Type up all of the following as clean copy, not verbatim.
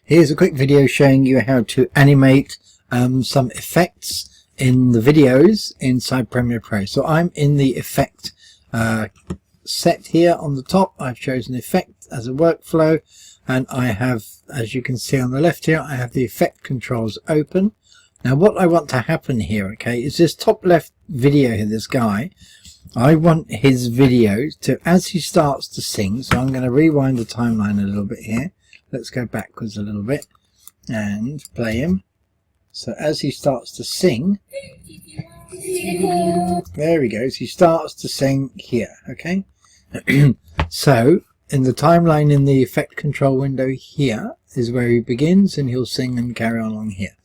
Here's a quick video showing you how to animate some effects in the videos inside Premiere Pro. So I'm in the effect set here on the top. I've chosen effect as a workflow, and I have, as you can see on the left here, I have the effect controls open. Now what I want to happen here, okay, is this top left video here, this guy, I want his video to, as he starts to sing, so I'm going to rewind the timeline a little bit here. Let's go backwards a little bit and play him. So as he starts to sing, there he goes, he starts to sing here, okay? So in the timeline in the effect control window here is where he begins, and he'll sing and carry on along here.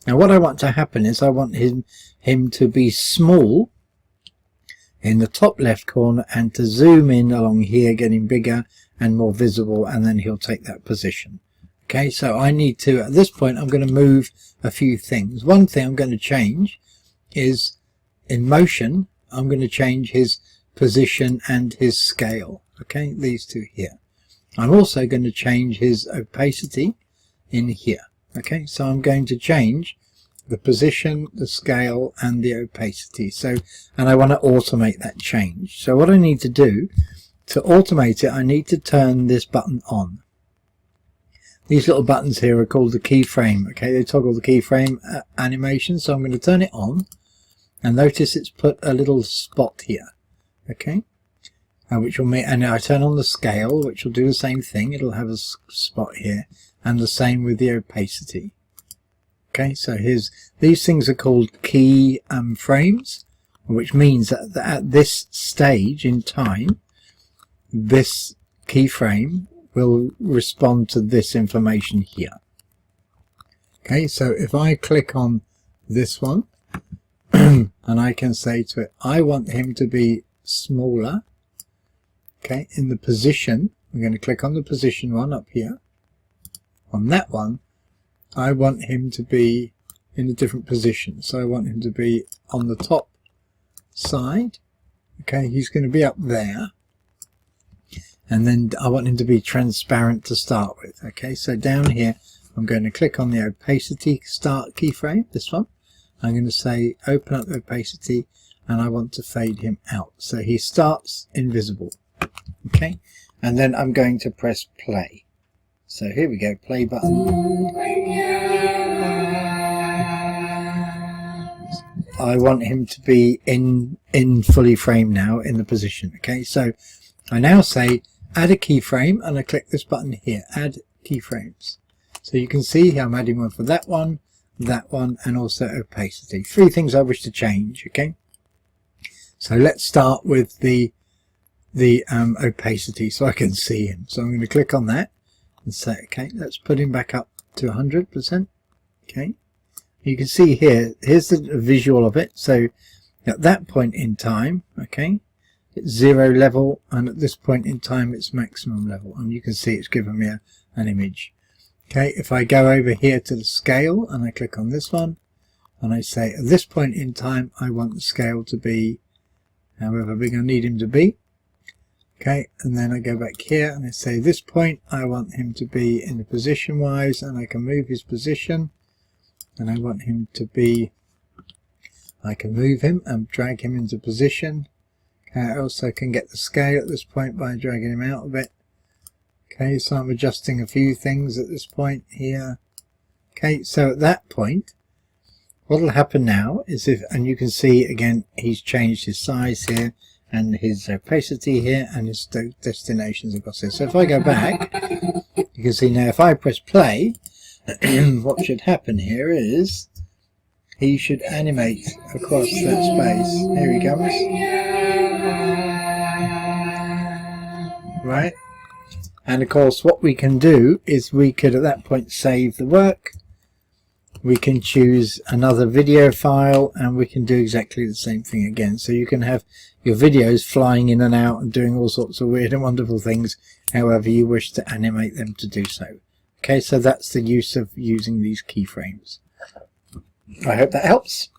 Now what I want to happen is I want him to be small in the top left corner and to zoom in along here, getting bigger and more visible, and then he'll take that position. Okay, so I need to, at this point, I'm going to move a few things. One thing I'm going to change is in motion, I'm going to change his position and his scale. Okay, these two here. I'm also going to change his opacity in here. Okay, so I'm going to change the position, the scale, and the opacity. So, and I want to automate that change. So what I need to do to automate it, I need to turn this button on. These little buttons here are called the keyframe. Okay, they toggle the keyframe animation. So I'm going to turn it on, and notice it's put a little spot here. Okay, which will make, and I turn on the scale, which will do the same thing. It'll have a spot here, and the same with the opacity. Okay, so these things are called key frames, which means that at this stage in time, this keyframe will respond to this information here. Okay, so if I click on this one and I can say to it, I want him to be smaller. Okay, in the position, I'm going to click on the position one up here. On that one, I want him to be in a different position. So I want him to be on the top side. Okay, he's going to be up there. And then I want him to be transparent to start with. Okay, so down here, I'm going to click on the opacity start keyframe, this one. I'm going to say open up the opacity, and I want to fade him out. So he starts invisible. Okay, and then I'm going to press play. So here we go, play button. I want him to be in fully framed now in the position. Okay, so I now say add a keyframe, and I click this button here, add keyframes. So you can see here I'm adding one for that one, and also opacity. Three things I wish to change. Okay, so let's start with the opacity so I can see him. So I'm going to click on that and say, okay, let's put him back up to 100%. Okay, you can see here, here's the visual of it. So at that point in time, okay, it's 0 level, and at this point in time it's maximum level, and you can see it's given me an image. Okay, if I go over here to the scale and I click on this one and I say at this point in time I want the scale to be however big I need him to be. Okay, and then I go back here and I say this point I want him to be in the position wise, and I can move his position, and I want him to be, I can move him and drag him into position. Okay, I also can get the scale at this point by dragging him out a bit. Okay, so I'm adjusting a few things at this point here. Okay, so at that point what will happen now is and you can see again he's changed his size here, and his opacity here, and his destinations across here. So if I go back, you can see now if I press play, what should happen here is he should animate across that space. Here he comes. Right? And of course what we can do is we could at that point save the work. We can choose another video file, and we can do exactly the same thing again. So you can have your videos flying in and out and doing all sorts of weird and wonderful things however you wish to animate them to do so. Okay, so that's the use of using these keyframes. I hope that helps.